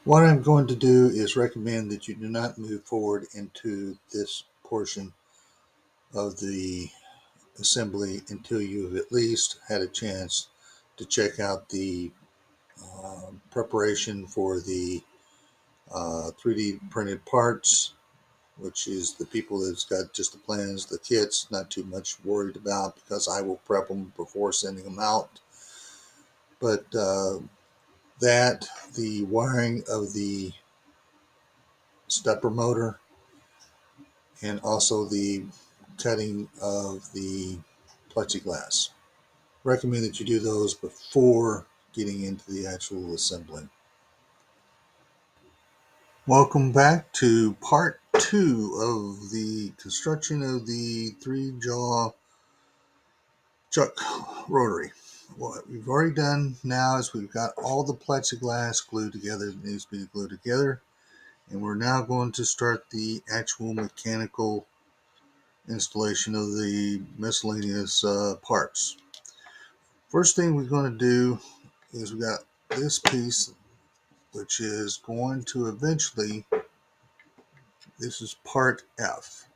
What I'm going to do is recommend that you do not move forward into this portion of the assembly until you've at least had a chance to check out the preparation for the 3D printed parts, which is the people that's got just the plans, the kits, not too much worried about because I will prep them before sending them out. But that, the wiring of the stepper motor, and also the cutting of the plexiglass. Recommend that you do those before getting into the actual assembly. Welcome back to part two of the construction of the three-jaw chuck rotary. What we've already done now is we've got all the plexiglass glued together that needs to be glued together, and we're now going to start the actual mechanical installation of the miscellaneous parts. First thing we're going to do is we got this piece, which is going to eventually, this is part F.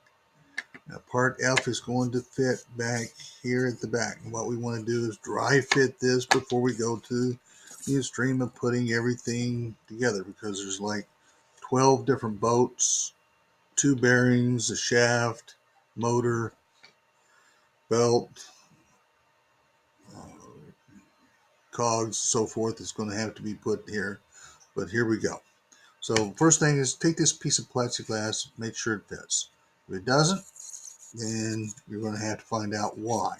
Now part F is going to fit back here at the back. And what we want to do is dry fit this before we go to the extreme of putting everything together, because there's like 12 different bolts, 2 bearings, a shaft, motor, belt, cogs, so forth is going to have to be put here. But here we go. So first thing is take this piece of plexiglass, make sure it fits. If it doesn't, then you're going to have to find out why.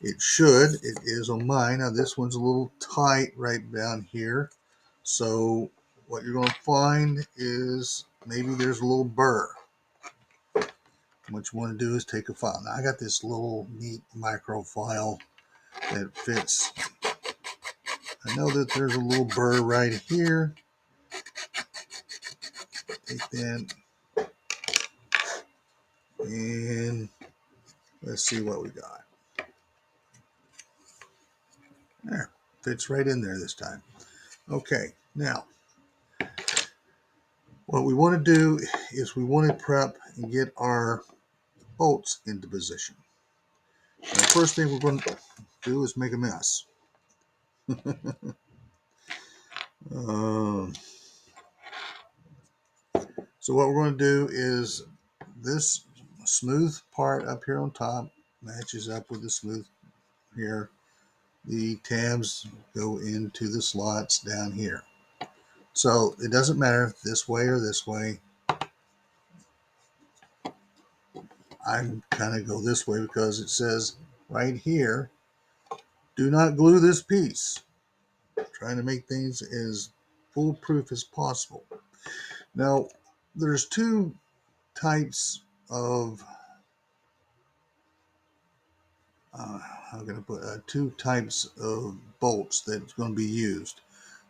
It should. It is on mine. Now this one's a little tight right down here. So what you're going to find is maybe there's a little burr. What you want to do is take a file. Now I got this little neat micro file that fits. I know that there's a little burr right here. Take that and let's see what we got. There, fits right in there this time. Okay, now what we want to do is we want to prep and get our bolts into position. Now, the first thing we're going to do is make a mess. um, so what we're going to do is this smooth part up here on top matches up with the smooth here. The tabs go into the slots down here. So it doesn't matter this way or this way. I'm kind of go this way because it says right here, do not glue this piece. I'm trying to make things as foolproof as possible. Now, there's two types of, how can I put, two types of bolts that's going to be used.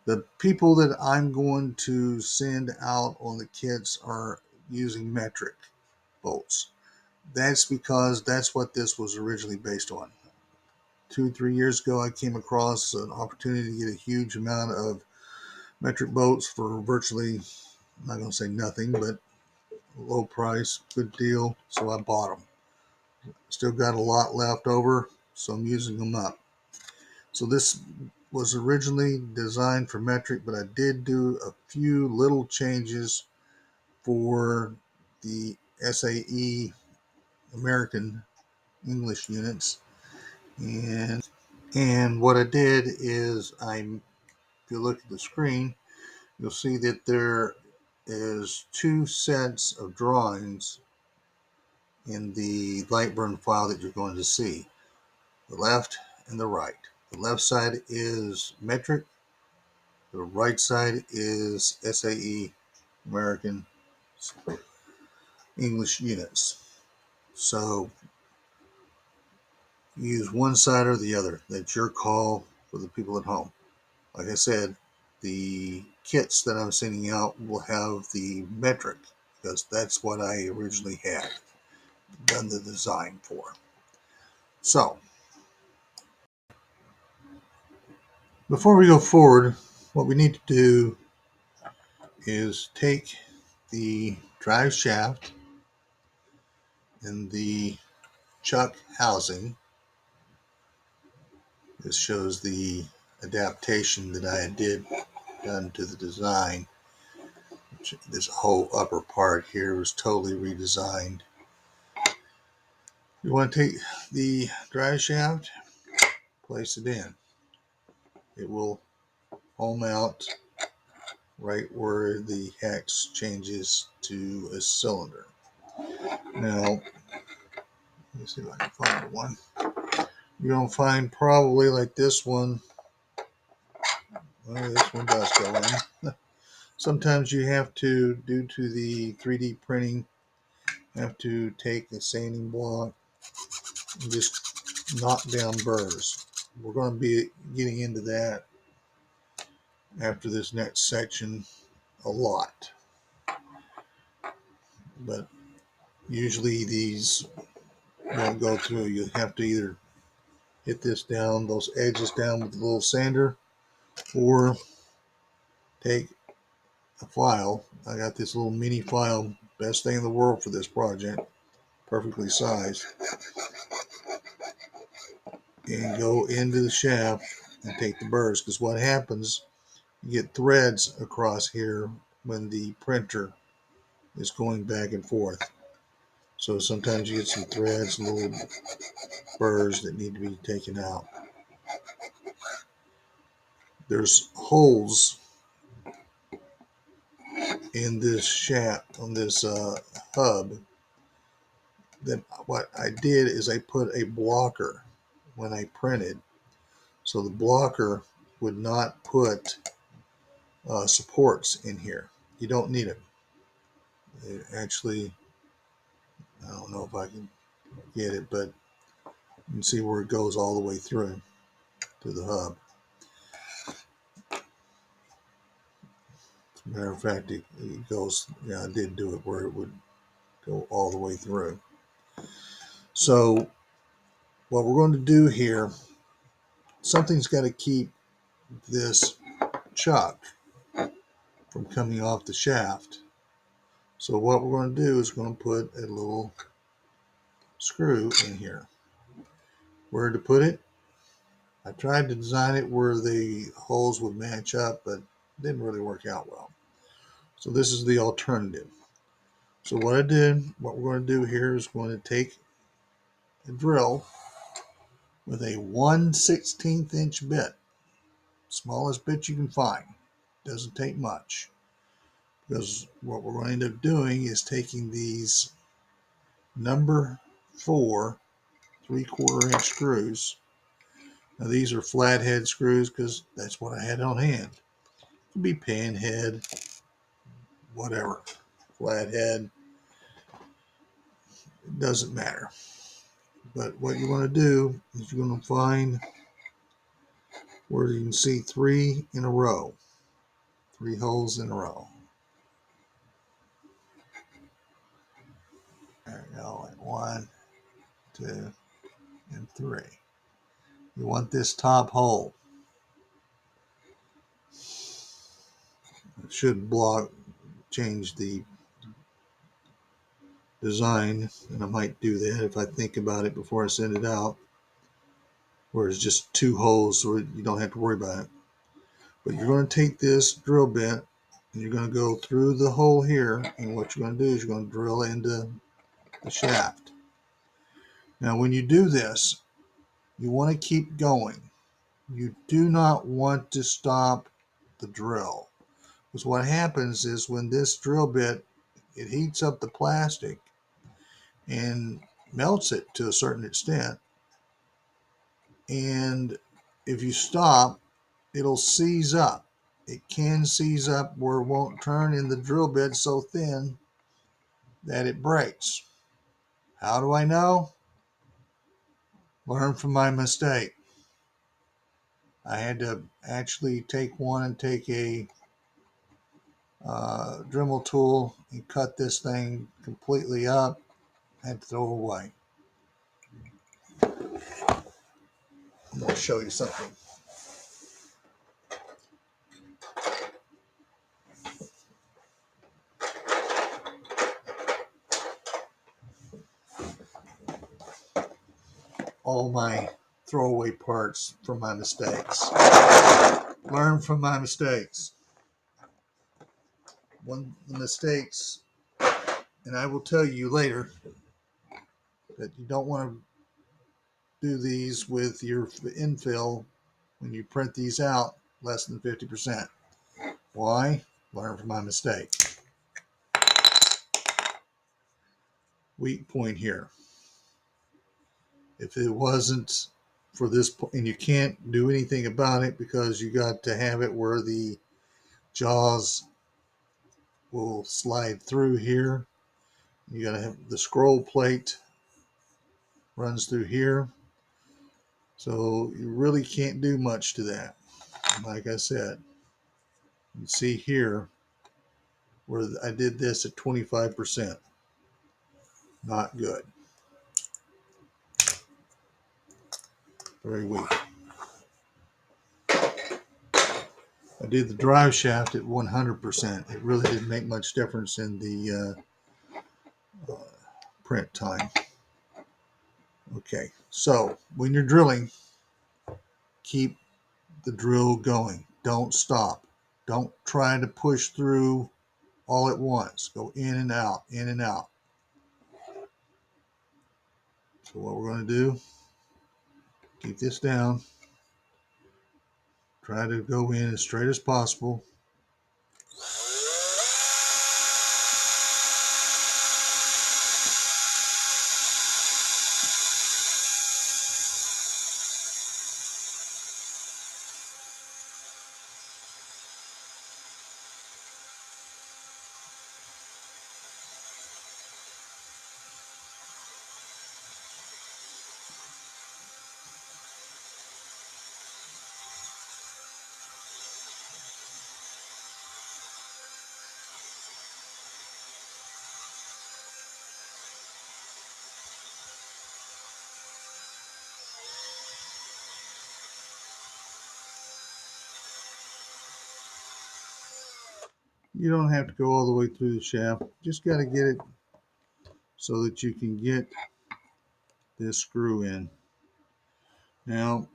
The people that I'm going to send out on the kits are using metric bolts. That's because that's what this was originally based on. 2-3 years ago, I came across an opportunity to get a huge amount of metric bolts for virtually, I'm not going to say nothing, but low price, good deal. So I bought them. Still got a lot left over, so I'm using them up. So this was originally designed for metric, but I did do a few little changes for the SAE American English units. And what I did is if you look at the screen, you'll see that there is two sets of drawings in the Lightburn file that you're going to see, the left and the right. The left side is metric, the right side is SAE American English units. So use one side or the other. That's your call for the people at home. Like I said, the kits that I'm sending out will have the metric because that's what I originally had done the design for. So before we go forward, what we need to do is take the drive shaft and the chuck housing. This shows the adaptation that I did done to the design. This whole upper part here was totally redesigned. You want to take the drive shaft, place it in. It will home out right where the hex changes to a cylinder. Now, let me see if I can find one. You're going to find probably like this one. Well, this one does go in. Sometimes you have to, due to the 3D printing, have to take a sanding block and just knock down burrs. We're going to be getting into that after this next section a lot. But usually these won't go through. You have to either hit this down, those edges down with a little sander, or take a file. I got this little mini file, best thing in the world for this project, perfectly sized, and go into the shaft and take the burrs, because what happens, you get threads across here when the printer is going back and forth. So sometimes you get some threads, little burrs that need to be taken out. There's holes in this shaft, on this hub. Then what I did is I put a blocker when I printed, so the blocker would not put supports in here. You don't need it. It actually, I don't know if I can get it, but you can see where it goes all the way through to the hub. As a matter of fact, it goes, yeah, I did do it where it would go all the way through. So what we're going to do here, something's got to keep this chuck from coming off the shaft. So what we're going to do is we're going to put a little screw in here. Where to put it? I tried to design it where the holes would match up, but it didn't really work out well. So this is the alternative. So what we're going to do here is going to take a drill with a 1/16 inch bit, smallest bit you can find. Doesn't take much, because what we're going to end up doing is taking these number 4 3/4 inch screws. Now these are flathead screws because that's what I had on hand. It could be panhead, whatever, flathead, it doesn't matter. But what you want to do is you're going to find where you can see 3 in a row, 3 holes in a row. There we go, like 1, 2, and 3. You want this top hole. It should change the design, and I might do that if I think about it before I send it out, where it's just 2 holes so you don't have to worry about it. But you're going to take this drill bit and you're going to go through the hole here, and what you're going to do is you're going to drill into the shaft. Now when you do this, you want to keep going. You do not want to stop the drill, because what happens is when this drill bit, it heats up the plastic and melts it to a certain extent, and if you stop, it'll seize up. It can seize up where it won't turn in the drill bit so thin that it breaks. How do I know? Learn from my mistake. I had to actually take one and take a Dremel tool and cut this thing completely up. I had to throw it away. I'm going to show you something. all my throwaway parts from my mistakes. Learn from my mistakes. One of the mistakes, and I will tell you later, that you don't want to do these with your infill when you print these out less than 50%. Why? Learn from my mistake. Weak point here. If it wasn't for this point, and you can't do anything about it because you got to have it where the jaws will slide through here. You got to have the scroll plate runs through here. So you really can't do much to that. Like I said, you see here where I did this at 25%. Not good. Very weak. I did the drive shaft at 100%. It really didn't make much difference in the print time. Okay, so when you're drilling, keep the drill going. Don't stop. Don't try to push through all at once. Go in and out, in and out. So what we're going to do, keep this down. Try to go in as straight as possible. You don't have to go all the way through the shaft. Just got to get it so that you can get this screw in. Now,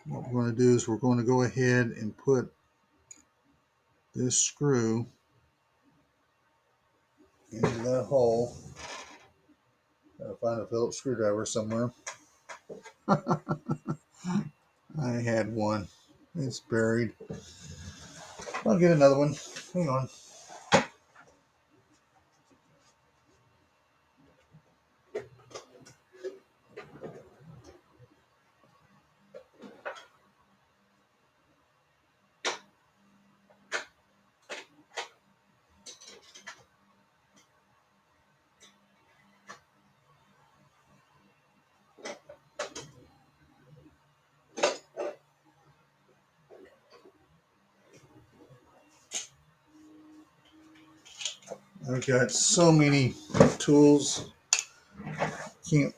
what we're going to do is we're going to go ahead and put this screw into that hole. Gotta find a Phillips screwdriver somewhere. I had one. It's buried. I'll get another one. Hang on. I've got so many tools. Can't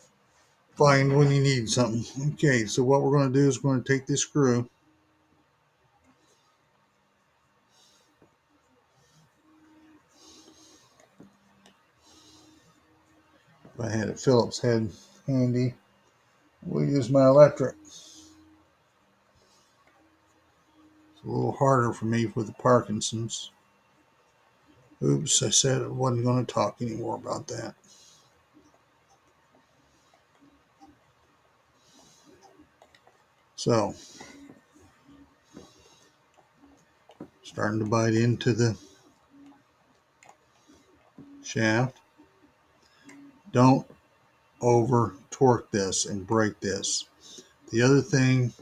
find when you need something. Okay, so what we're going to do is we're going to take this screw. If I had a Phillips head handy, we'll use my electric. It's a little harder for me with the Parkinson's. Oops, I said I wasn't going to talk anymore about that. So, starting to bite into the shaft. Don't over torque this and break this. The other thing,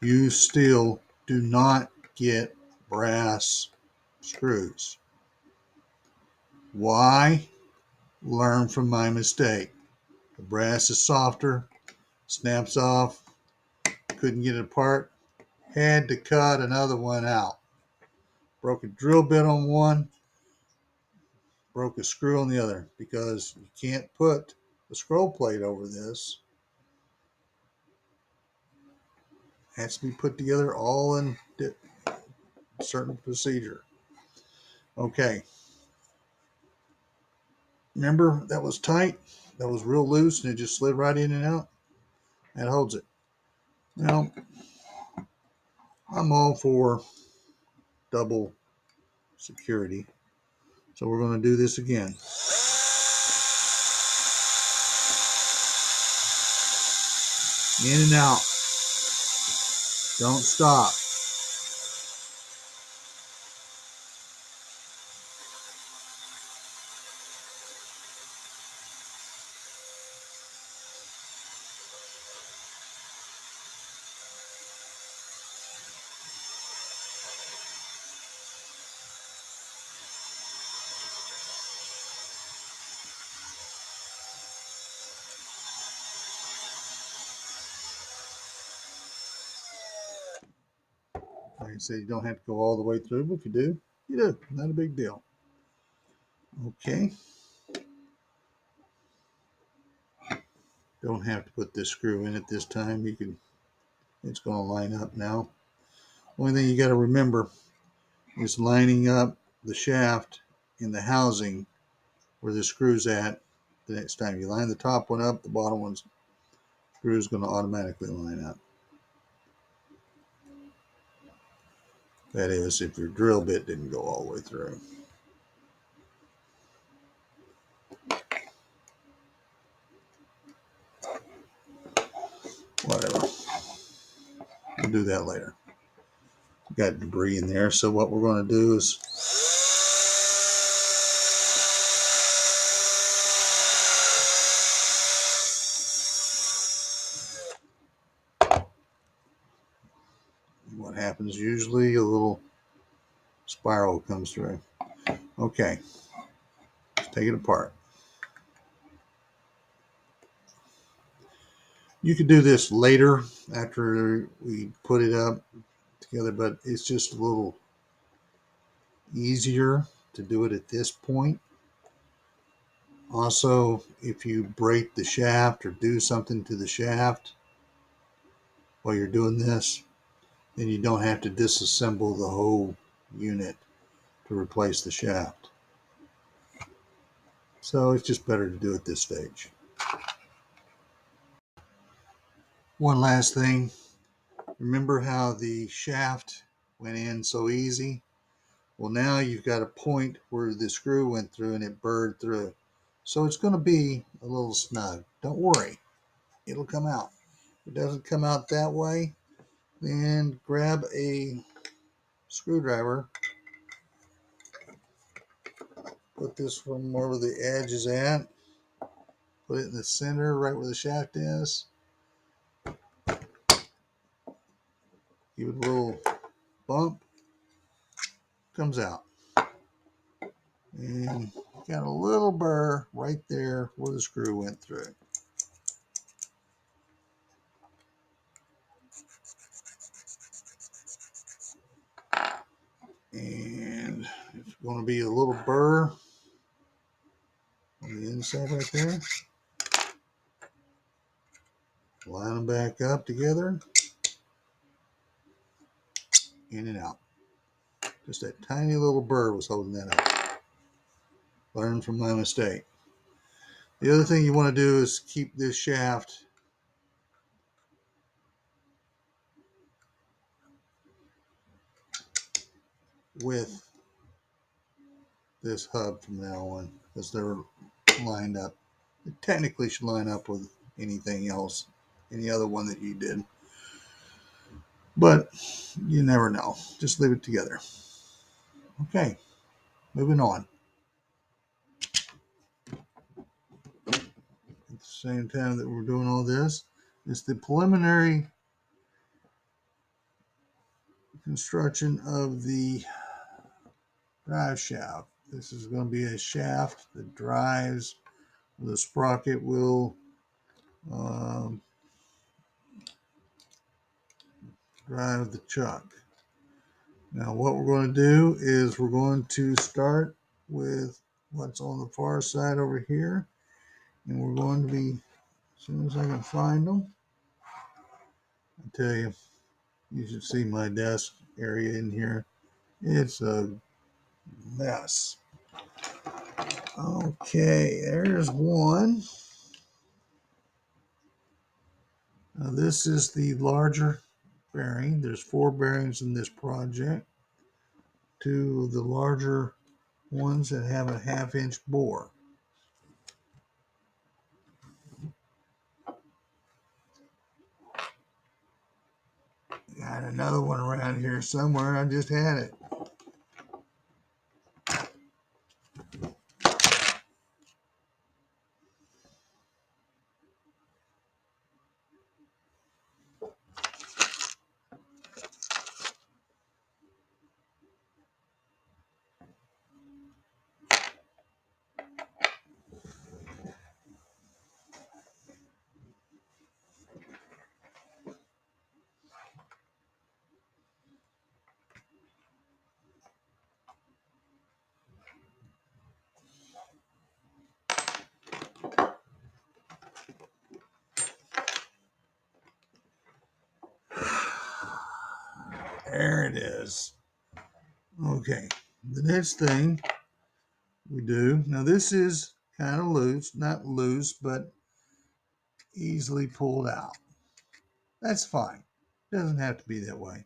you still do not get brass screws. Why? Learn from my mistake. The brass is softer, snaps off, couldn't get it apart, had to cut another one out. Broke a drill bit on one, broke a screw on the other, because you can't put the scroll plate over this. It has to be put together all in a certain procedure. Okay. Remember, that was tight. that was real loose and it just slid right in and out. That holds it. Now, I'm all for double security. So we're going to do this again. In and out. Don't stop. Like I said, you don't have to go all the way through, but if you do, you do. Not a big deal. Okay. Don't have to put this screw in at this time. You can. It's going to line up now. Only thing you got to remember is lining up the shaft in the housing where the screw's at. The next time you line the top one up, the bottom one's screw is going to automatically line up. That is, if your drill bit didn't go all the way through. Whatever. We'll do that later. Got debris in there, so what we're going to do is what happens usually, a little spiral comes through. Okay, let's take it apart. You could do this later after we put it up together, but it's just a little easier to do it at this point. Also, if you break the shaft or do something to the shaft while you're doing this, then you don't have to disassemble the whole unit to replace the shaft. So it's just better to do it this stage. One last thing. Remember how the shaft went in so easy? Well, now you've got a point where the screw went through and it burred through. So it's going to be a little snug. Don't worry. It'll come out. If it doesn't come out that way, then grab a screwdriver, put this from where the edge is at, put it in the center right where the shaft is, give it a little bump, comes out. And got a little burr right there where the screw went through. And it's going to be a little burr on the inside right there. Line them back up together, in and out. Just that tiny little burr was holding that up. Learn from my mistake. The other thing you want to do is keep this shaft with this hub from now on, because they're lined up. It technically should line up with anything else, any other one that you did. But you never know. Just leave it together. Okay, moving on. At the same time that we're doing all this, it's the preliminary construction of the drive shaft. This is going to be a shaft that drives. The sprocket will drive the chuck. Now what we're going to do is we're going to start with what's on the far side over here, and we're going to be, as soon as I can find them, I tell you, you should see my desk area in here. It's a mess. Okay, there's one. Now this is the larger bearing. There's 4 bearings in this project. 2 of the larger ones that have a 1/2 inch bore. Got another one around here somewhere. I just had it. There it is. Okay. The next thing we do, now this is kind of loose, not loose, but easily pulled out. That's fine. Doesn't have to be that way.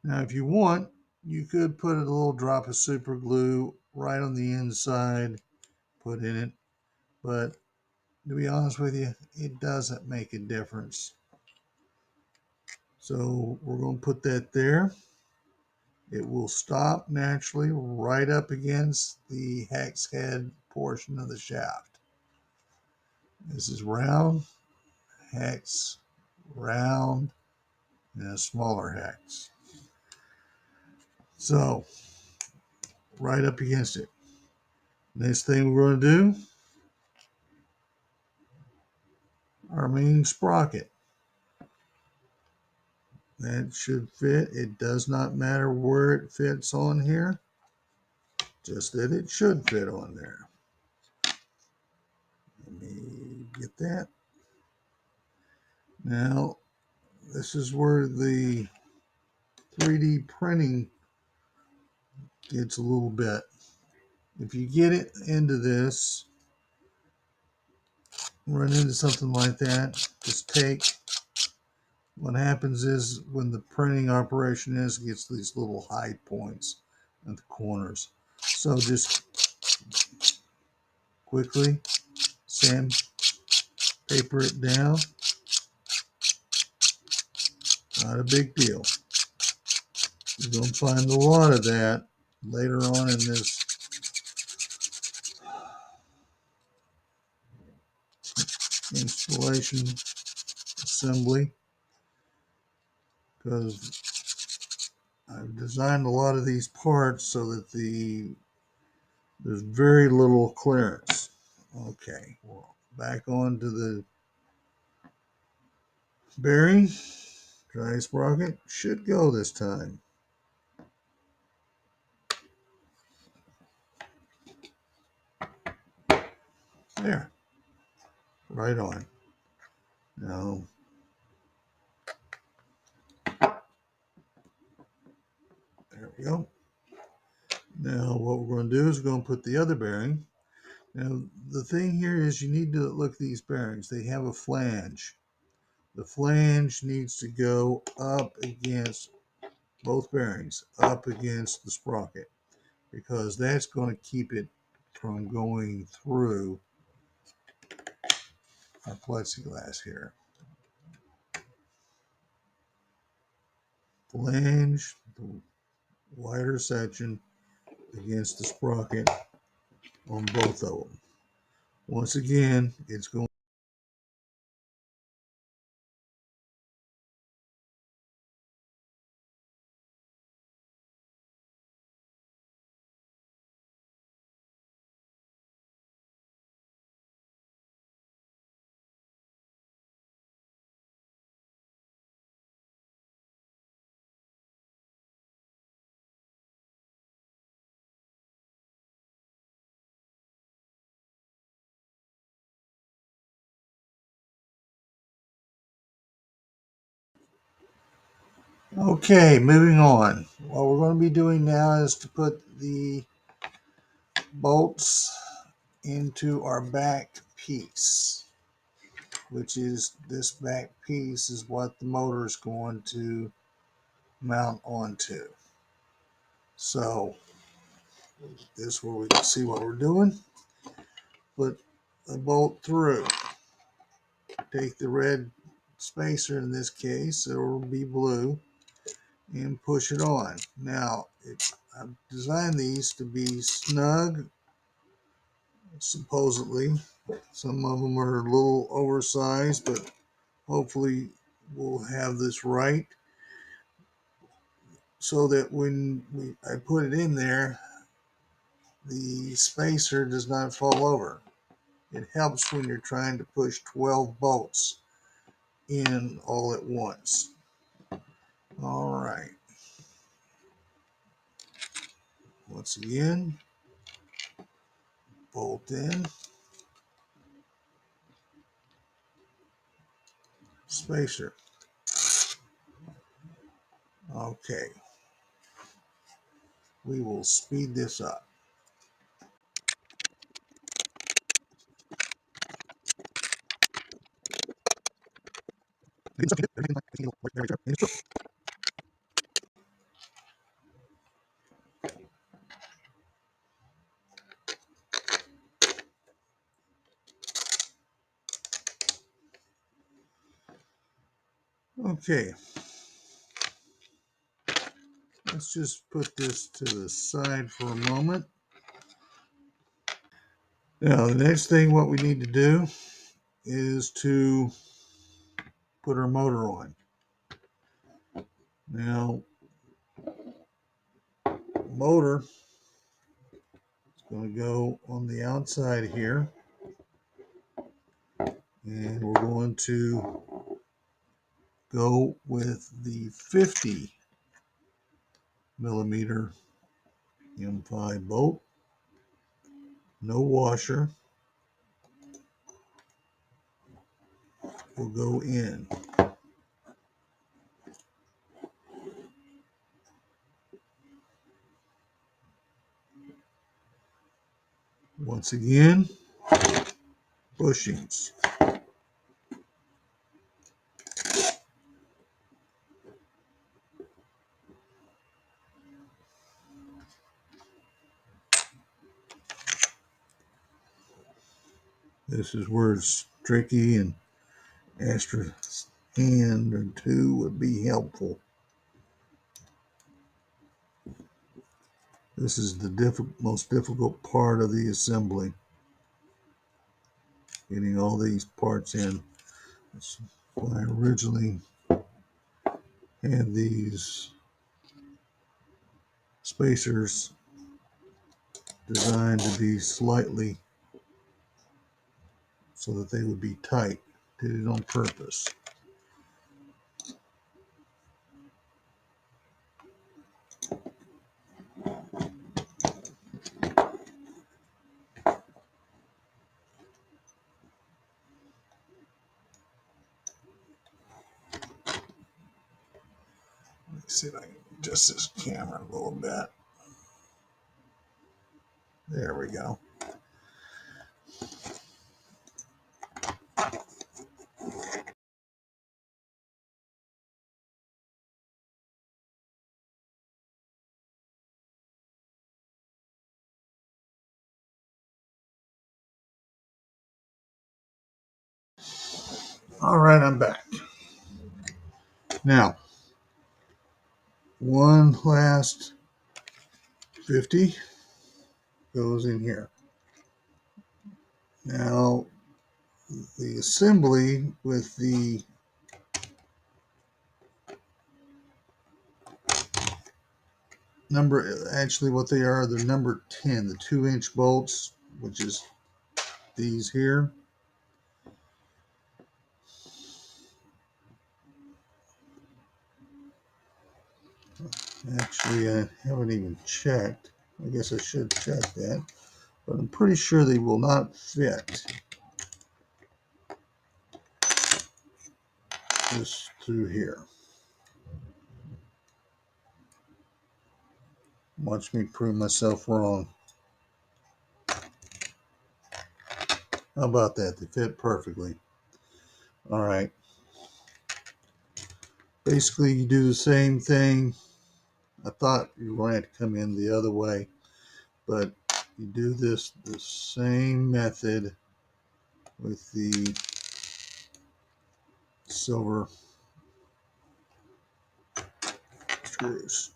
Now, if you want, you could put a little drop of super glue right on the inside, put in it. But to be honest with you, it doesn't make a difference. So we're going to put that there. It will stop naturally right up against the hex head portion of the shaft. This is round, hex, round, and a smaller hex. So right up against it. Next thing we're going to do, our main sprocket. That should fit. It does not matter where it fits on here, just that it should fit on there. Let me get that. Now, this is where the 3D printing gets a little bit. If you get it into this, run into something like that, just take, what happens is when the printing operation is, it gets these little high points at the corners. So just quickly sandpaper it down. Not a big deal. You're going to find a lot of that later on in this installation assembly, because I've designed a lot of these parts so that there's very little clearance. Okay, well, back on to the bearing. Dry sprocket should go this time. There, right on. Now, there we go. Now what we're going to do is we're going to put the other bearing. Now the thing here is you need to look at these bearings. They have a flange. The flange needs to go up against both bearings, up against the sprocket, because that's going to keep it from going through our plexiglass here. Flange, the wider section against the sprocket on both of them. Once again, it's going. Okay, moving on. What we're going to be doing now is to put the bolts into our back piece. which is this back piece is what the motor is going to mount onto. So this is where we can see what we're doing. Put a bolt through. Take the red spacer, in this case it will be blue, and push it on. Now I've designed these to be snug, supposedly. Some of them are a little oversized, but hopefully we'll have this right so that when I put it in there, the spacer does not fall over. It helps when you're trying to push 12 bolts in all at once. All right. Once again, bolt in, spacer. Okay. We will speed this up. Okay. Let's just put this to the side for a moment. Now, the next thing what we need to do is to put our motor on. Now, motor is going to go on the outside here, and we're going to go with the 50 millimeter M5 bolt. No washer. Will go in. Once again, bushings. This is where it's tricky, and extra hand or two would be helpful. This is the most difficult part of the assembly, getting all these parts in. That's why I originally had these spacers designed to be slightly so that they would be tight. Did it on purpose. Let me see if I can adjust this camera a little bit. There we go. All right, I'm back. Now, one last 50 goes in here. Now, the assembly with the number, actually what they are, the number 10, the 2-inch bolts, which is these here. Actually, I haven't even checked. I guess I should check that, but I'm pretty sure they will not fit just through here. Watch me prove myself wrong. How about that? They fit perfectly. All right. Basically, you do the same thing. I thought you were going to have to come in the other way, but you do this the same method with the silver screws.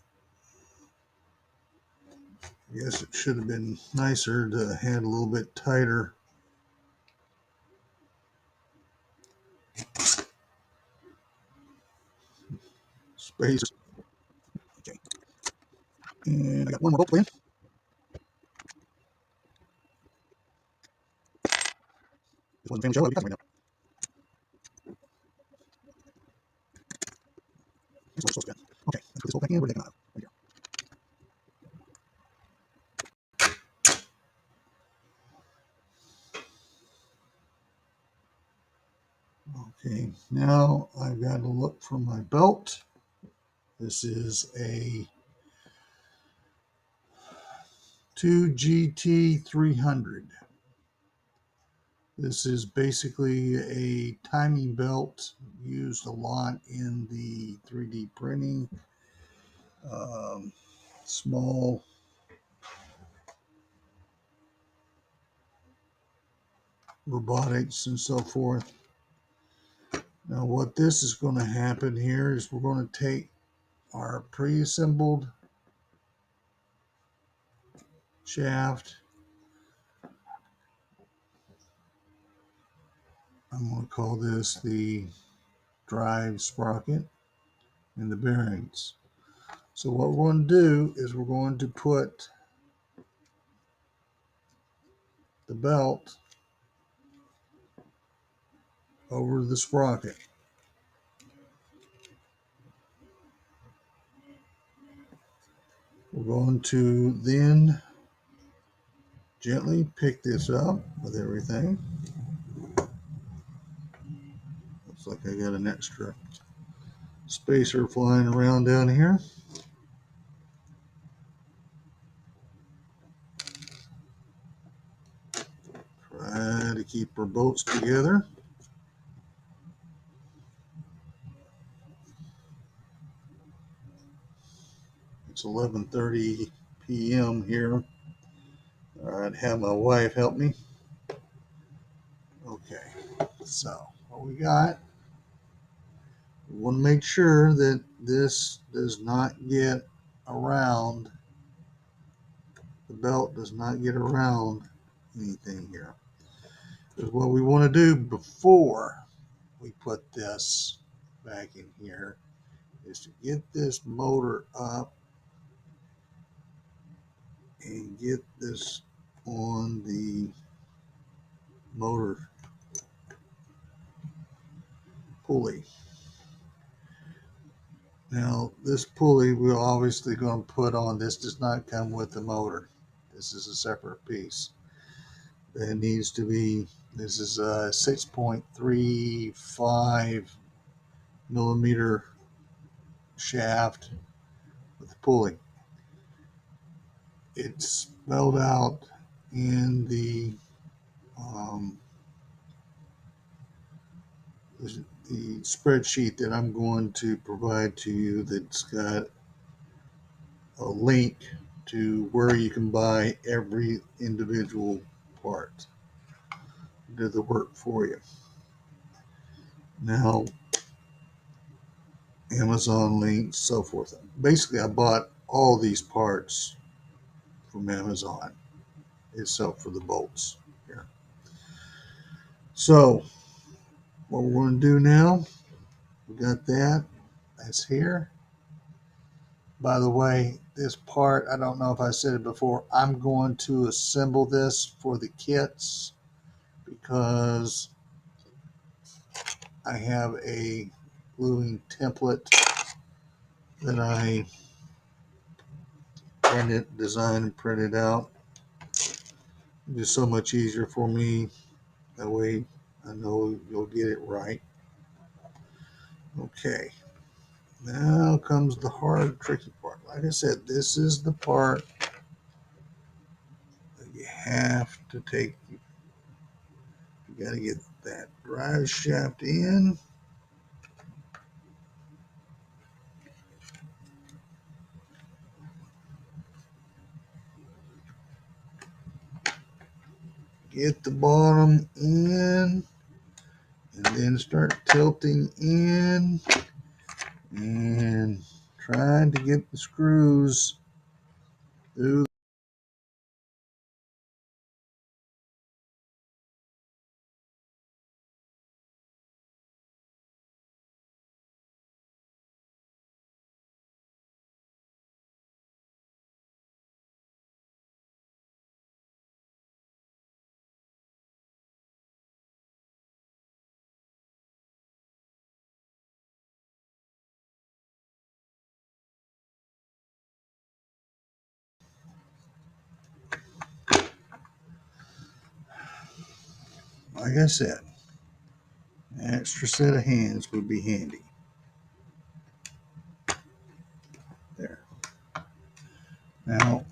I guess it should have been nicer to have a little bit tighter space. Okay. And I got one more bolt in. This wasn't family show. I'll be cutting right now. That's what it's supposed to be. Okay, let's put this bolt back in. Where did they come out? Right here. Okay, now I've got to look for my belt. This is a 2GT300. This is basically a timing belt used a lot in the 3D printing, um, small robotics and so forth. Now what this is going to happen here is we're going to take our pre-assembled shaft. I'm going to call this the drive sprocket and the bearings. So what we're going to do is we're going to put the belt over the sprocket. We're going to then gently pick this up with everything. Looks like I got an extra spacer flying around down here. Try to keep our bolts together. It's 11:30 p.m. here. I'd have my wife help me. Okay, so what we got, we want to make sure that this does not get around, the belt does not get around anything here. Because what we want to do before we put this back in here is to get this motor up and get this on the motor pulley. Now this pulley we're obviously going to put on. This does not come with the motor. This is a separate piece. It needs to be, this is a 6.35 millimeter shaft with the pulley. It's spelled out in the um, the spreadsheet that I'm going to provide to you, that's got a link to where you can buy every individual part, do the work for you. Now, Amazon links, so forth. Basically, I bought all these parts from Amazon itself for the bolts here. So, what we're going to do now, we got that. That's here. By the way, this part, I don't know if I said it before, I'm going to assemble this for the kits because I have a gluing template that I designed and printed out. It's just so much easier for me. That way I know you'll get it right. Okay. Now comes the hard, tricky part. Like I said, this is the part that you have to take. You got to get that drive shaft in. Get the bottom in, and then start tilting in and trying to get the screws through. Like I said, an extra set of hands would be handy. There. Now,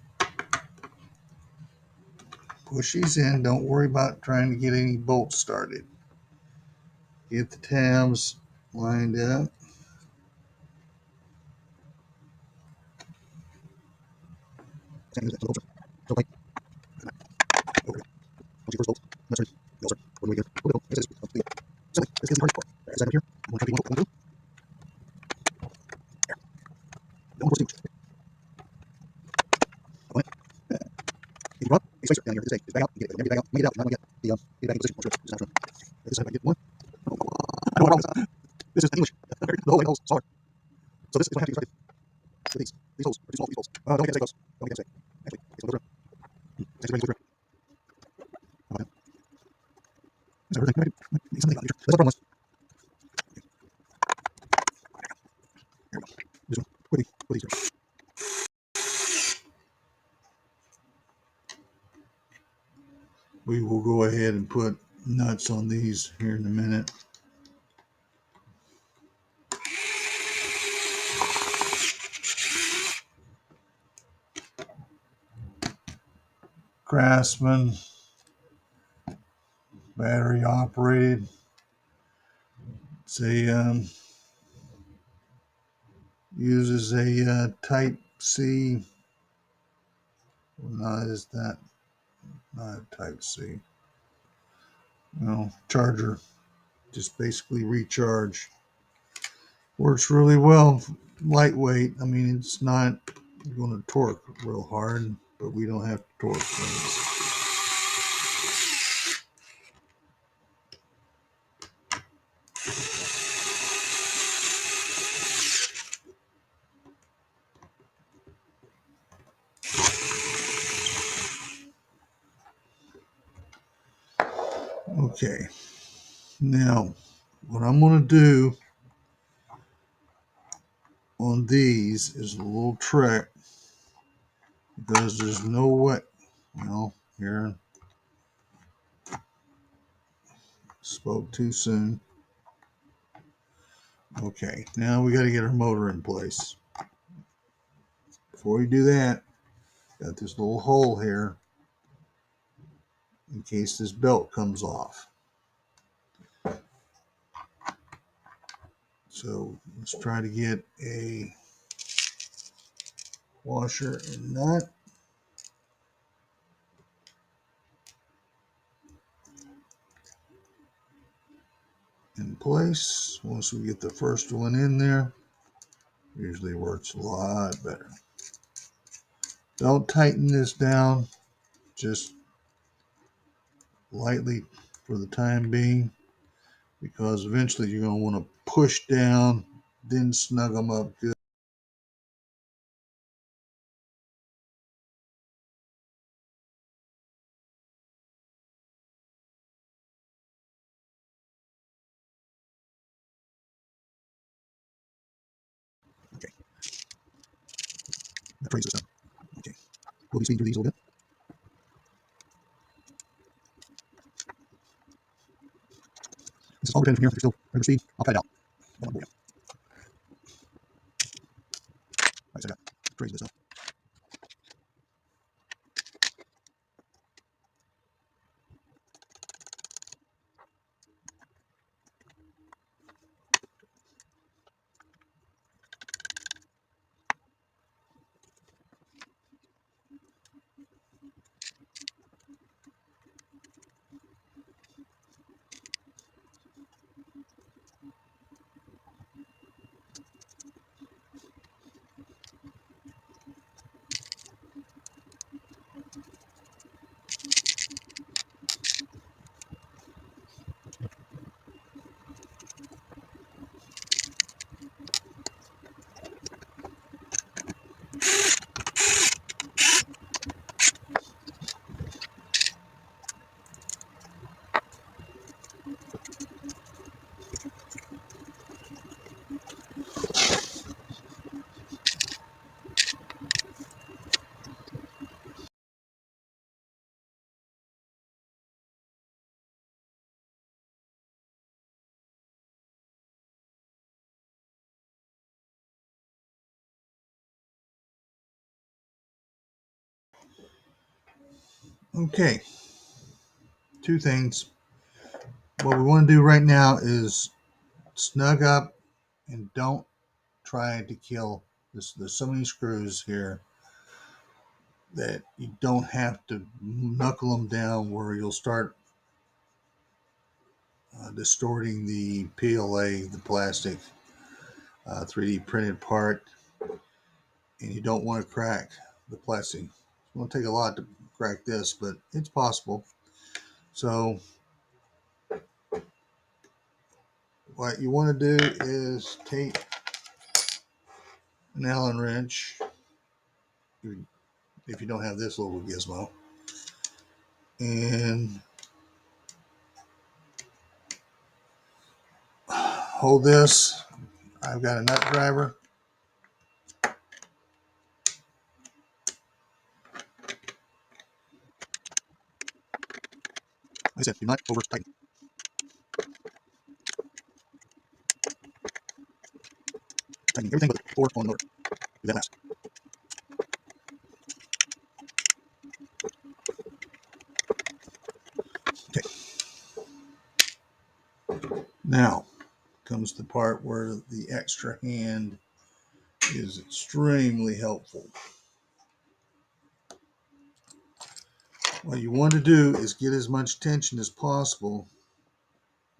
push these in. Don't worry about trying to get any bolts started. Get the tabs lined up. We will go ahead and put nuts on these here in a minute. Craftsman, battery operated. It's a uses a Type C. Not is that not Type C? No, charger. Just basically recharge. Works really well. Lightweight. I mean, it's not going to torque real hard, but we don't have to torque things. Okay. Now, what I'm going to do on these is a little trick, because there's no way. Well, here, spoke too soon. Okay, now we got to get our motor in place. Before we do that, got this little hole here in case this belt comes off. So let's try to get a washer and nut in place. Once we get the first one in there, usually works a lot better. Don't tighten this down, just lightly for the time being, because eventually you're going to want to push down, then snug them up good. Okay, that frees this up. Okay, we'll be speeding through these a little bit. This is all dependent from here. If you're still regular speed, I'll cut it out. Oh, boy. Right, so I got trays of this up. Okay, two things. What we want to do right now is snug up and don't try to kill this. There's so many screws here that you don't have to knuckle them down where you'll start distorting the PLA, the plastic 3D printed part, and you don't want to crack the plastic. It's going to take a lot to crack this, but it's possible. So what you want to do is take an Allen wrench, if you don't have this little gizmo, and hold this. I've got a nut driver. Like I said, do not over tighten. Tightening everything but the floor on the motor. Do that last. Okay. Now comes the part where the extra hand is extremely helpful. What you want to do is get as much tension as possible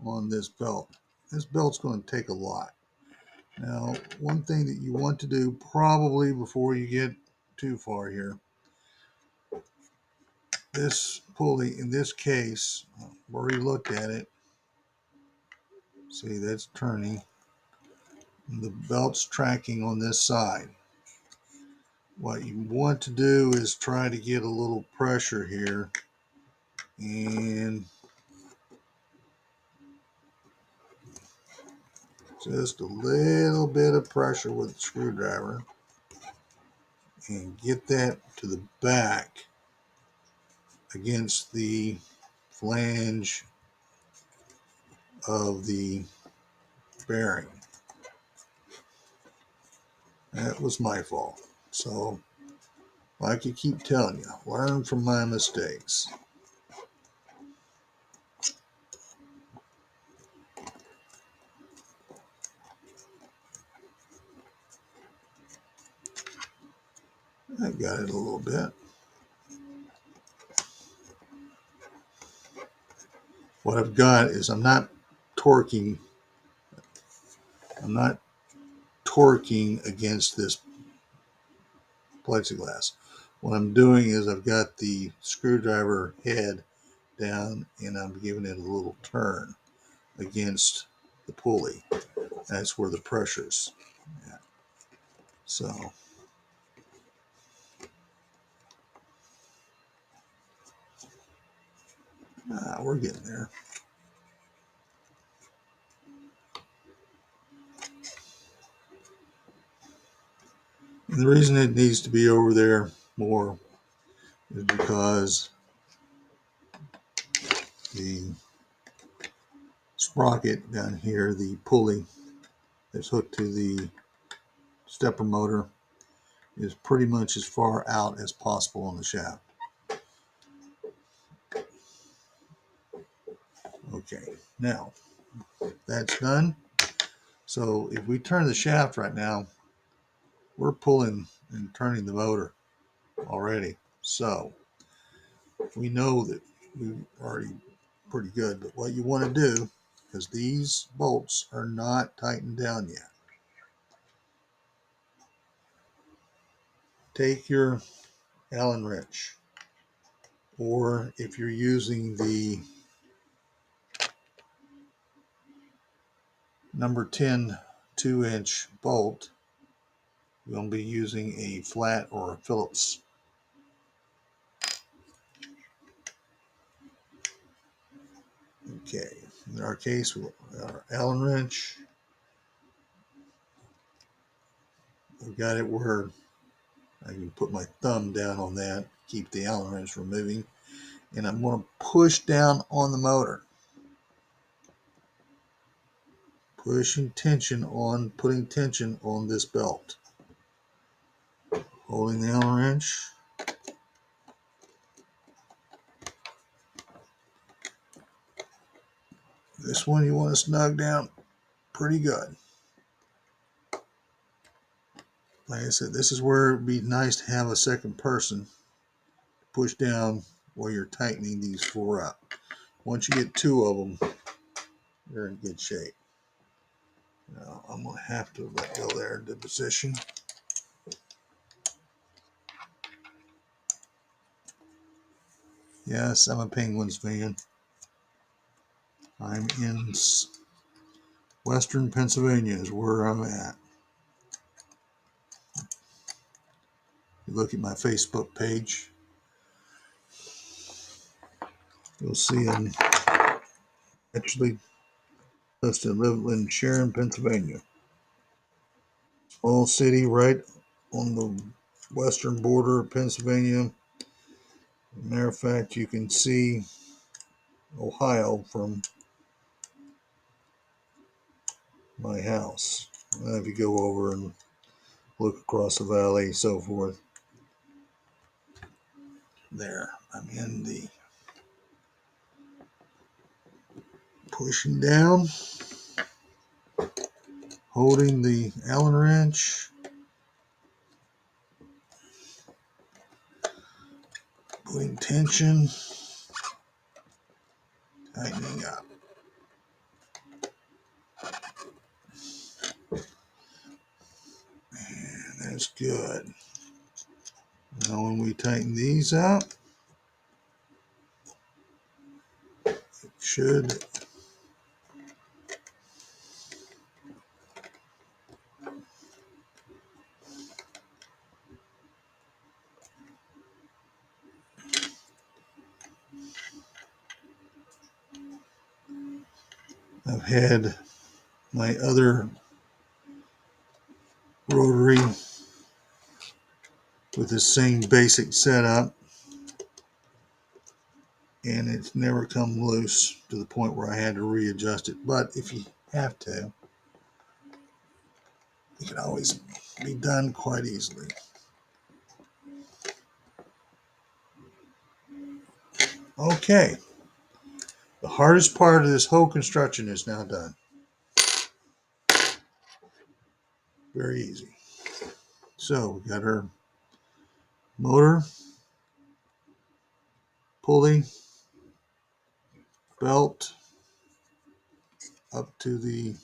on this belt. This belt's going to take a lot. Now, one thing that you want to do probably before you get too far here, this pulley in this case, I've already looked at it. See, that's turning. The belt's tracking on this side. What you want to do is try to get a little pressure here, and just a little bit of pressure with the screwdriver, and get that to the back against the flange of the bearing. That was my fault. So, like I keep telling you, learn from my mistakes. I got it a little bit. What I've got is I'm not torquing against this plexiglass. What I'm doing is I've got the screwdriver head down and I'm giving it a little turn against the pulley. That's where the pressure's at. So we're getting there. And the reason it needs to be over there more is because the sprocket down here, the pulley that's hooked to the stepper motor, is pretty much as far out as possible on the shaft. Okay, now that's done. So if we turn the shaft right now, we're pulling and turning the motor already. So we know that we're already pretty good. But what you want to do, because these bolts are not tightened down yet, take your Allen wrench, or if you're using the number 10 2-inch bolt, you're going to be using a flat or a Phillips. Okay, in our case, our Allen wrench, I've got it where I can put my thumb down on that, keep the Allen wrench from moving, and I'm going to push down on the motor. Putting tension on this belt. Holding the Allen wrench. This one you want to snug down pretty good. Like I said, this is where it'd be nice to have a second person push down while you're tightening these four up. Once you get two of them, you're in good shape. Now, I'm going to have to let go there into position. Yes, I'm a Penguins fan. I'm in Western Pennsylvania is where I'm at. You look at my Facebook page, you'll see I'm actually listed in Sharon, Pennsylvania. Small city right on the western border of Pennsylvania. Matter of fact, you can see Ohio from my house. If you go over and look across the valley, so forth. There, I'm in the pushing down, holding the Allen wrench, putting tension, tightening up. And that's good. Now when we tighten these up, it should I've had my other rotary with the same basic setup, and it's never come loose to the point where I had to readjust it. But if you have to, it can always be done quite easily. Okay, the hardest part of this whole construction is now done. Very easy. So we got our motor, pulley, belt up to the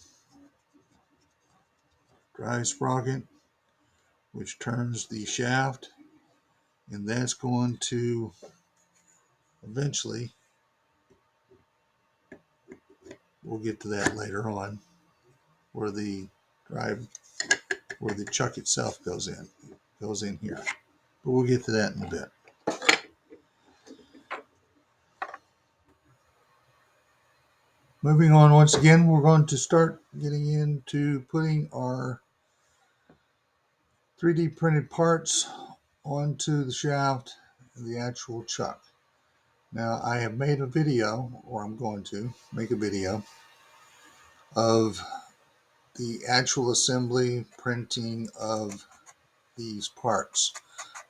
drive sprocket, which turns the shaft, and that's going to eventually, we'll get to that later on, where the drive, where the chuck itself goes in here. But we'll get to that in a bit. Moving on, once again, we're going to start getting into putting our 3D printed parts onto the shaft and the actual chuck. Now, I have made a video, or I'm going to make a video, of the actual assembly printing of these parts.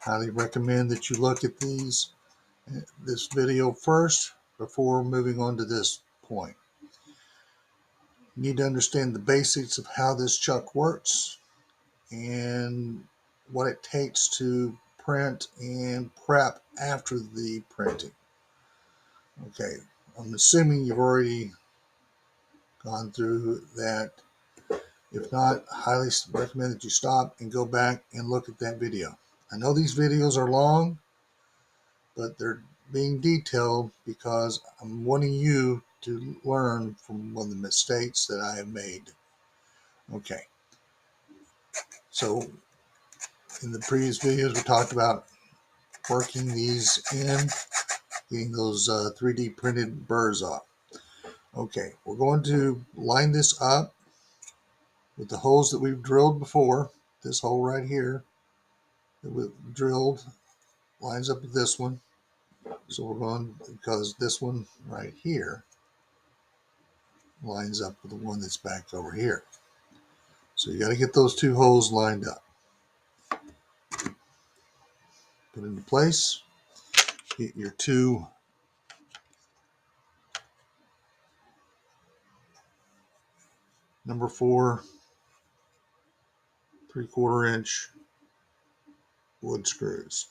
Highly recommend that you look at this video first before moving on to this point. You need to understand the basics of how this chuck works and what it takes to print and prep after the printing. Okay, I'm assuming you've already gone through that. If not, highly recommend that you stop and go back and look at that video. I know these videos are long, but they're being detailed because I'm wanting you to learn from one of the mistakes that I have made. Okay, so in the previous videos we talked about working these in, getting those 3D printed burrs off. Okay, we're going to line this up with the holes that we've drilled before. This hole right here that we drilled lines up with this one. So we're going, because this one right here lines up with the one that's back over here. So you got to get those two holes lined up. Put into place. Get your two number 4 3/4 inch wood screws.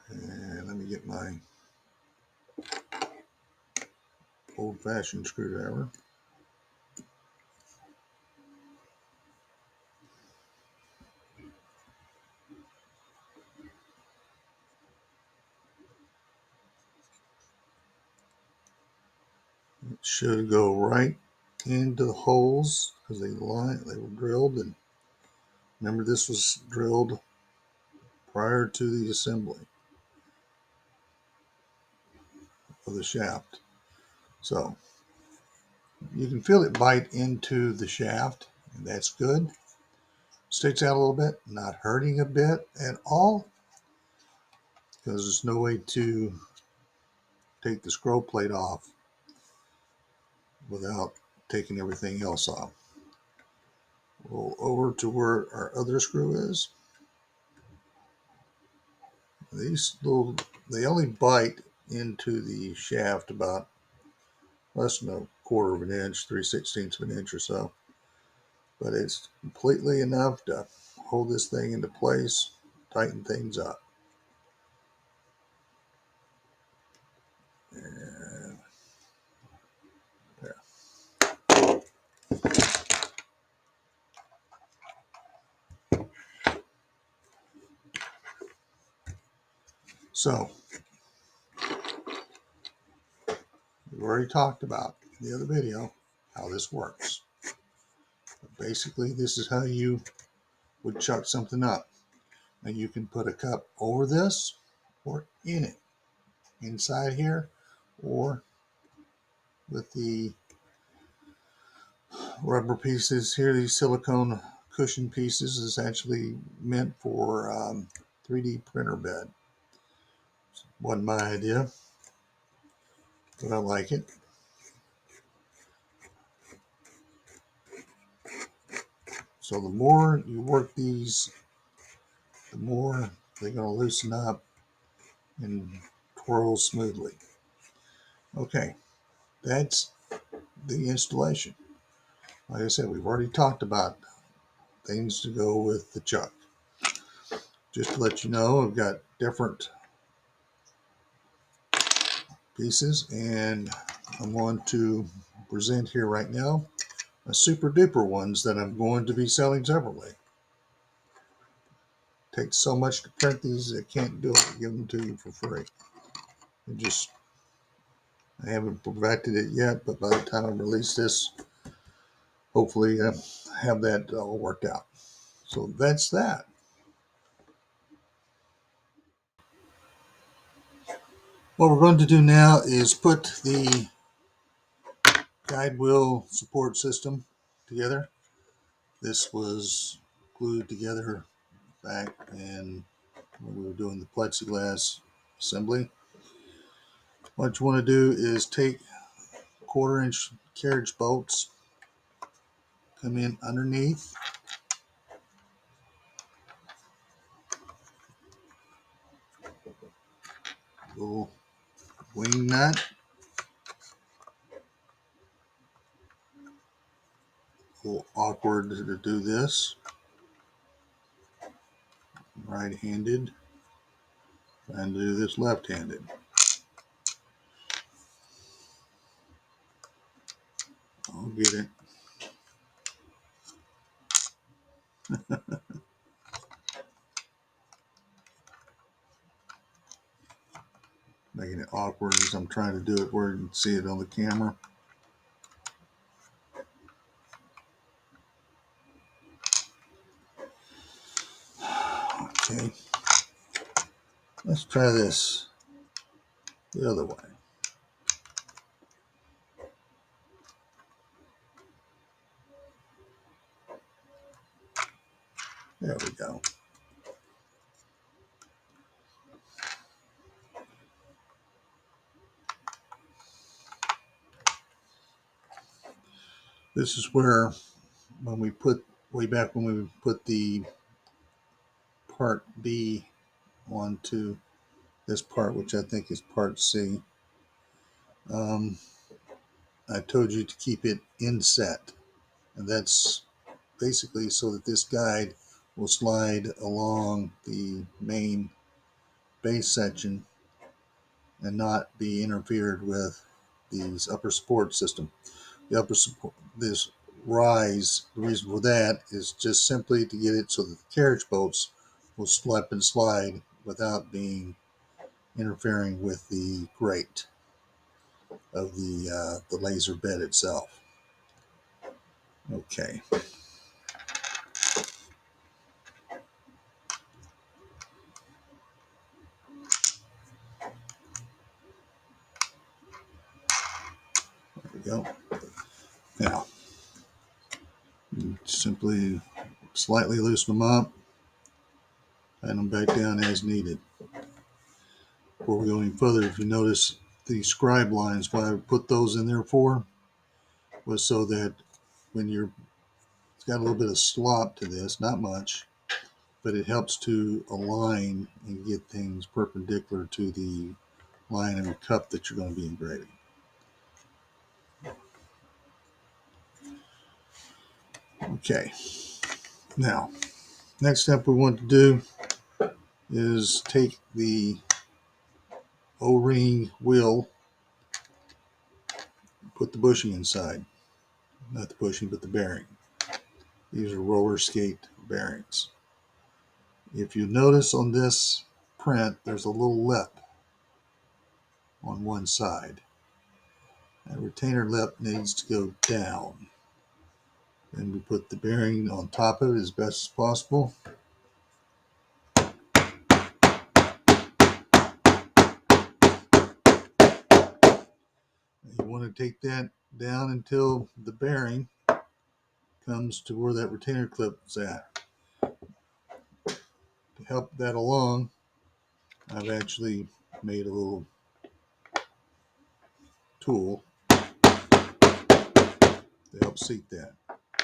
And let me get my old-fashioned screwdriver. It should go right into the holes because they were drilled. And remember, this was drilled prior to the assembly of the shaft. So you can feel it bite into the shaft, and that's good. Sticks out a little bit, not hurting a bit at all, because there's no way to take the scroll plate off without taking everything else off. Roll over to where our other screw is. These little, they only bite into the shaft about less than 1/4 inch, 3/16 inch or so. But it's completely enough to hold this thing into place, tighten things up. And there. So we've already talked about in the other video how this works. But basically, this is how you would chuck something up. And you can put a cup over this or in it, inside here, or with the rubber pieces here. These silicone cushion pieces is actually meant for 3D printer bed. Wasn't my idea, but I like it. So the more you work these, the more they're going to loosen up and twirl smoothly. Okay, that's the installation. Like I said, we've already talked about things to go with the chuck. Just to let you know, I've got different pieces, and I'm going to present here right now a super duper ones that I'm going to be selling separately. Takes so much to print these, I can't do it. Give them to you for free. I haven't perfected it yet, but by the time I release this, hopefully have that all worked out. So that's that. What we're going to do now is put the guide wheel support system together. This was glued together back when we were doing the plexiglass assembly. What you want to do is take 1/4 inch carriage bolts, come in underneath, little wing nut, a little awkward to do this, right-handed, trying to do this left-handed. I'll get it. Making it awkward as I'm trying to do it where you can see it on the camera. Okay, let's try this the other way. There we go. This is where, when we put, way back when we put the part B onto this part, which I think is part C, I told you to keep it inset, and that's basically so that this guide will slide along the main base section and not be interfered with these upper support system. The upper support, this rise, the reason for that is just simply to get it so that the carriage bolts will slip and slide without being interfering with the grate of the laser bed itself. Okay. There we go. Now, simply slightly loosen them up and them back down as needed. Before we go any further, if you notice the scribe lines, why I put those in there for was so that when it's got a little bit of slop to this, not much, but it helps to align and get things perpendicular to the line of your cup that you're going to be engraving. Okay, now, next step we want to do is take the O-ring wheel, put the bushing inside. Not the bushing, but the bearing. These are roller skate bearings. If you notice on this print, there's a little lip on one side. That retainer lip needs to go down. Then we put the bearing on top of it as best as possible. You want to take that down until the bearing comes to where that retainer clip is at. To help that along, I've actually made a little tool to help seat that.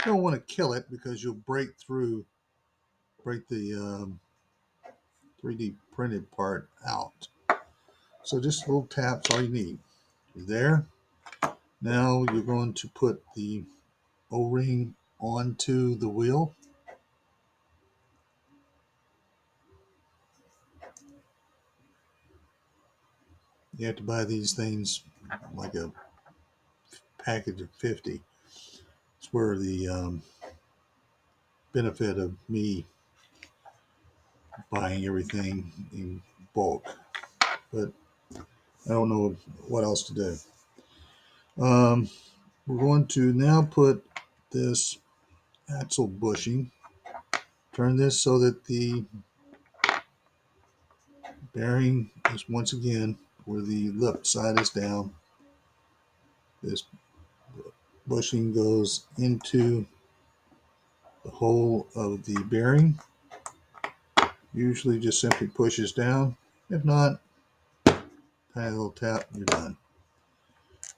You don't want to kill it because you'll break the 3D printed part out. So just a little tap's all you need. You're there. Now you're going to put the O-ring onto the wheel. You have to buy these things like a package of 50. It's where the benefit of me buying everything in bulk, but I don't know what else to do. We're going to now put this axle bushing, turn this so that the bearing is once again where the lip side is down. This bushing goes into the hole of the bearing. Usually just simply pushes down. If not, tiny little tap and you're done.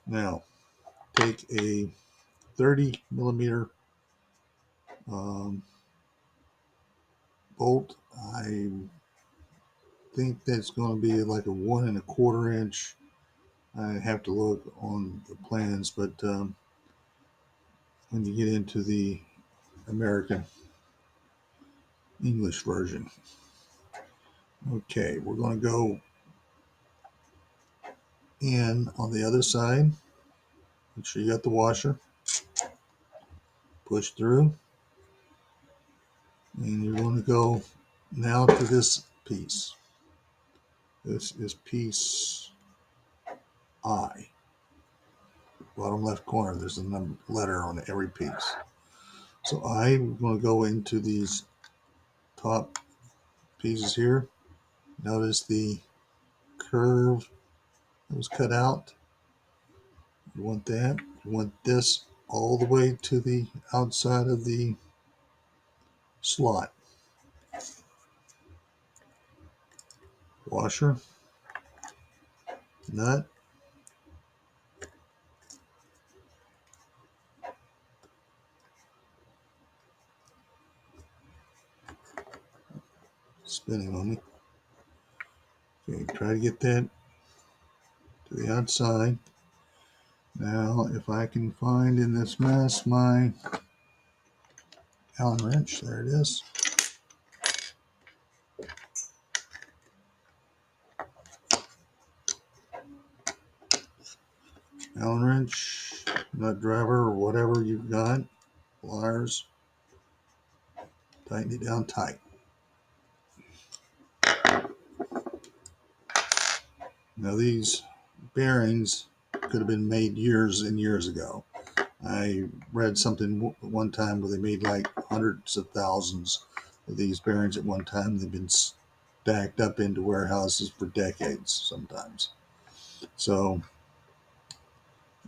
Now, take a 30 millimeter bolt. I think that's going to be like a 1 1/4 inch. I have to look on the plans, but when you get into the American English version. Okay, we're going to go in on the other side. Make sure you got the washer. Push through. And you're going to go now to this piece. This is piece I. Bottom left corner, there's a number letter on every piece. So I'm going to go into these top pieces here. Notice the curve that was cut out. You want that. You want this all the way to the outside of the slot. Washer, nut, spinning on me. Okay, try to get that to the outside. Now, if I can find in this mess my Allen wrench, there it is. Allen wrench, nut driver, or whatever you've got, pliers, tighten it down tight. Now these bearings could have been made years and years ago. I read something one time where they made like hundreds of thousands of these bearings at one time. They've been stacked up into warehouses for decades sometimes. So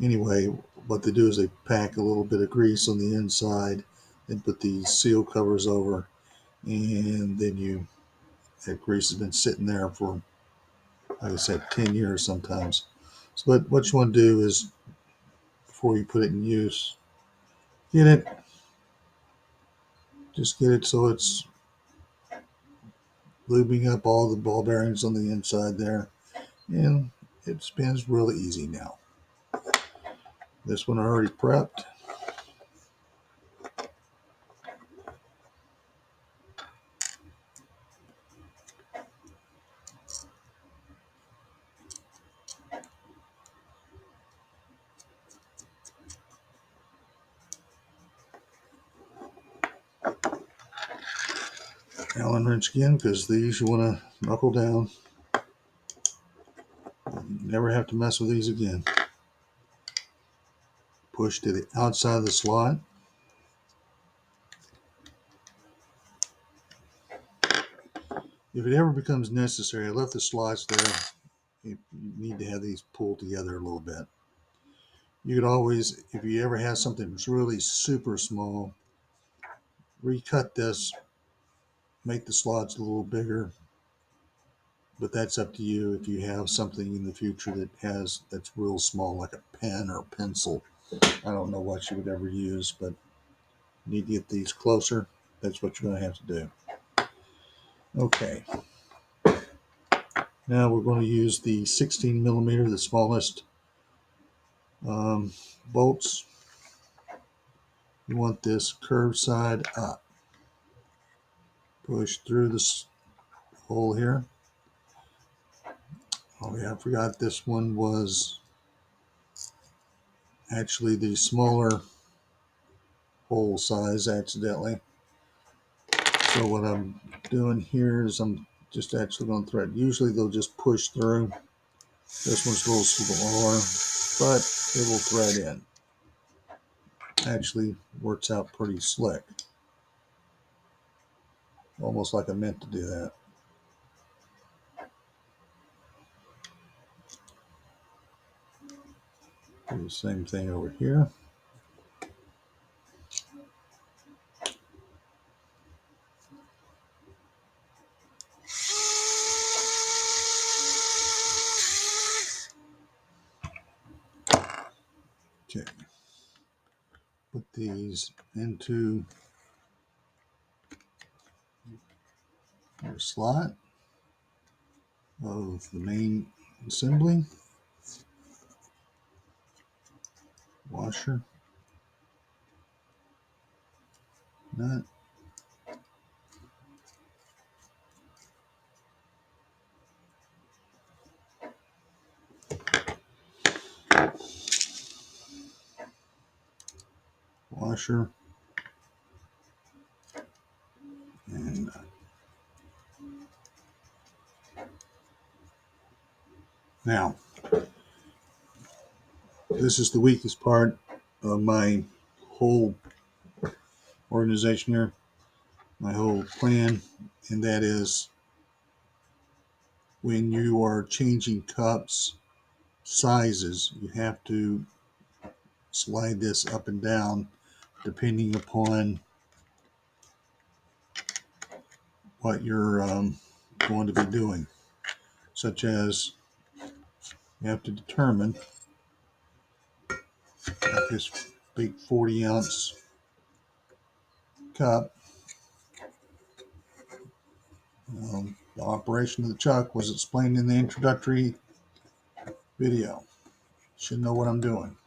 anyway, what they do is they pack a little bit of grease on the inside and put these seal covers over, and then that grease has been sitting there for, like I said, 10 years sometimes. So but what you want to do is, before you put it in use, get it, just get it so it's lubing up all the ball bearings on the inside there, and it spins really easy now. This one I already prepped. Allen wrench again, because these you want to knuckle down. Never have to mess with these again. Push to the outside of the slot. If it ever becomes necessary, I left the slots there. You need to have these pulled together a little bit. You could always, if you ever have something that's really super small, recut this, make the slots a little bigger, but that's up to you. If you have something in the future that's real small, like a pen or a pencil, I don't know what you would ever use, but you need to get these closer. That's what you're going to have to do. Okay, now we're going to use the 16 millimeter, the smallest um, bolts. You want this curved side up. Push through this hole here. Oh yeah, I forgot this one was actually the smaller hole size accidentally. So what I'm doing here is I'm just actually going to thread. Usually they'll just push through. This one's a little smaller, but it will thread in. Actually works out pretty slick. Almost like I meant to do that. Do the same thing over here. Okay. Put these into your slot of the main assembly. Washer, nut, washer, and nut. Now, this is the weakest part of my whole organization here, my whole plan, and that is when you are changing cups sizes, you have to slide this up and down depending upon what you're going to be doing, such as you have to determine this big 40-ounce cup. The operation of the chuck was explained in the introductory video. Should know what I'm doing.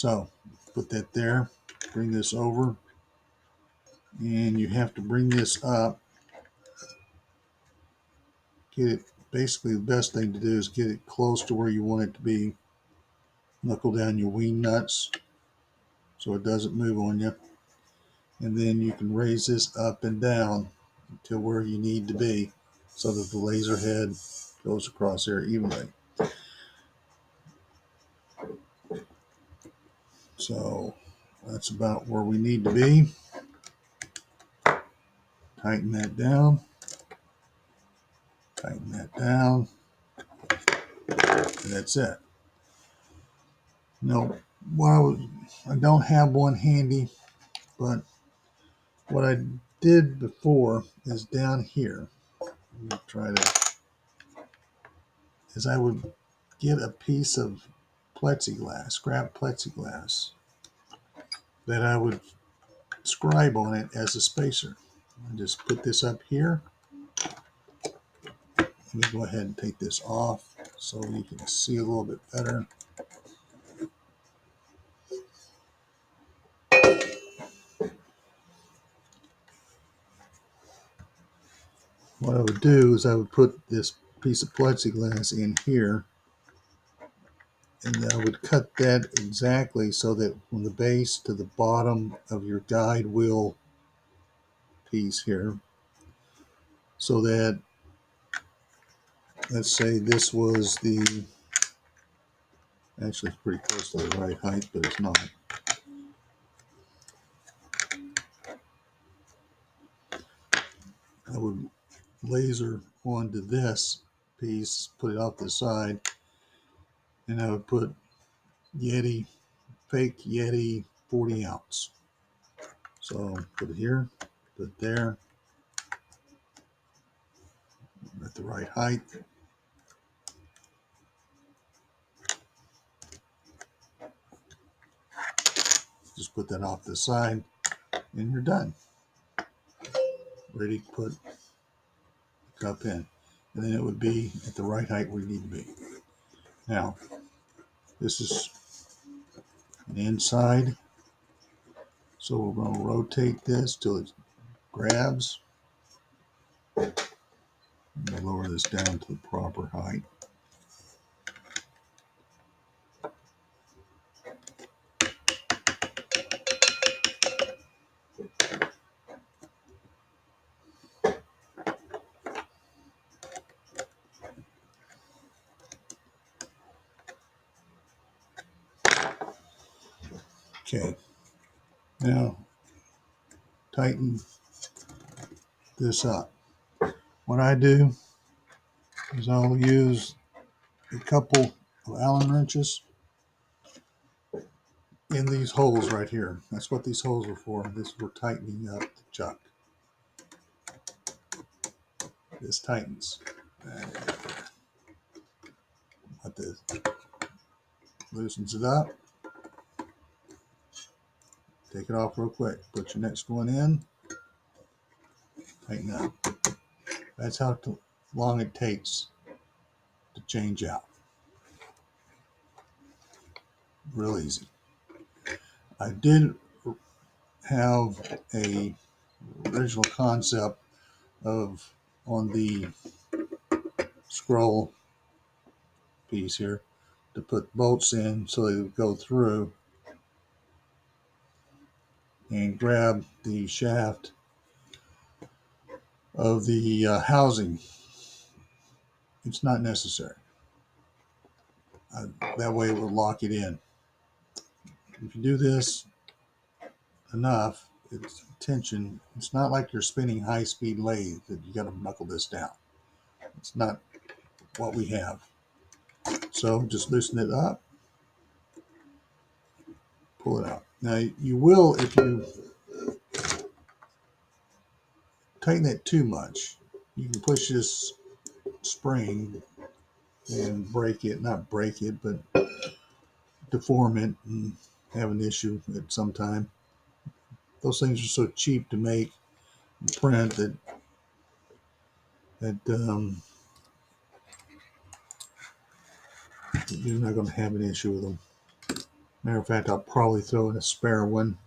So put that there, bring this over, and you have to bring this up. Get it, basically the best thing to do is get it close to where you want it to be. Knuckle down your wing nuts so it doesn't move on you. And then you can raise this up and down to where you need to be so that the laser head goes across there evenly. So that's about where we need to be. Tighten that down. Tighten that down. And that's it. Now, I don't have one handy, but what I did before is down here. I would get a piece of plexiglass, scrap plexiglass, that I would scribe on it as a spacer. I just put this up here. Let me go ahead and take this off so you can see a little bit better. What I would do is I would put this piece of plexiglass in here, and I would cut that exactly so that from the base to the bottom of your guide wheel piece here, so that, let's say this was actually it's pretty close to the right height, but it's not. I would laser onto this piece, put it off the side, and I would put Yeti, fake Yeti 40 ounce. So put it here, put it there, at the right height. Just put that off the side, and you're done. Ready to put the cup in. And then it would be at the right height where you need to be. Now, this is an inside, so we're going to rotate this till it grabs. We'll lower this down to the proper height. Okay, now tighten this up. What I do is I'll use a couple of Allen wrenches in these holes right here. That's what these holes are for. This is for tightening up the chuck. This tightens. And let this loosens it up. Take it off real quick. Put your next one in. Tighten up. That's how long it takes to change out. Real easy. I did have a original concept of, on the scroll piece here, to put bolts in so they would go through and grab the shaft of the housing. It's not necessary. That way it will lock it in. If you do this enough, it's tension. It's not like you're spinning high-speed lathe that you got to knuckle this down. It's not what we have. So just loosen it up, pull it out. Now you will, if you tighten it too much, you can push this spring and break it, not break it, but deform it and have an issue at some time. Those things are so cheap to make and print that you're not going to have an issue with them. Matter of fact, I'll probably throw in a spare one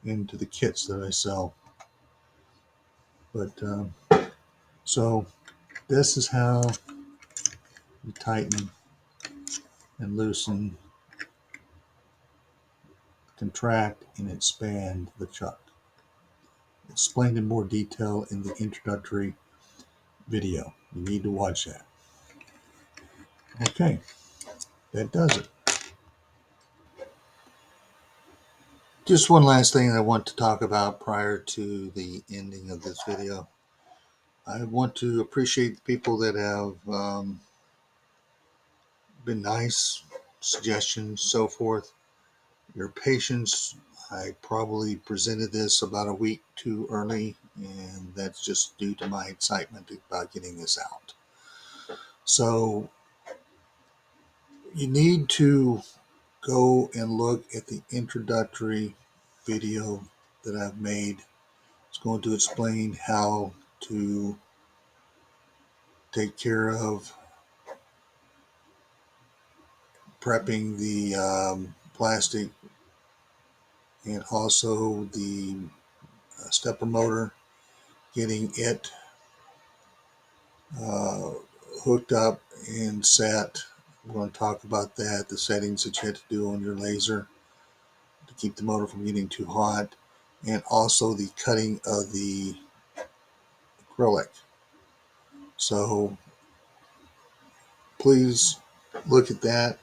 into the kits that I sell. But so this is how you tighten and loosen, contract, and expand the chuck. Explained in more detail in the introductory video. You need to watch that. Okay, that does it. Just one last thing I want to talk about prior to the ending of this video. I want to appreciate the people that have been nice, suggestions, so forth. Your patience. I probably presented this about a week too early, and that's just due to my excitement about getting this out. So you need to go and look at the introductory video that I've made. It's going to explain how to take care of prepping the plastic and also the stepper motor, getting it uh, hooked up and set. I'm going to talk about that, the settings that you have to do on your laser to keep the motor from getting too hot, and also the cutting of the acrylic. So please look at that.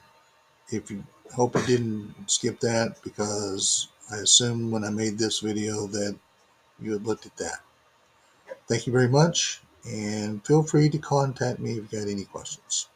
If you hope you didn't skip that, because I assume when I made this video that you had looked at that. Thank you very much, and feel free to contact me if you got any questions.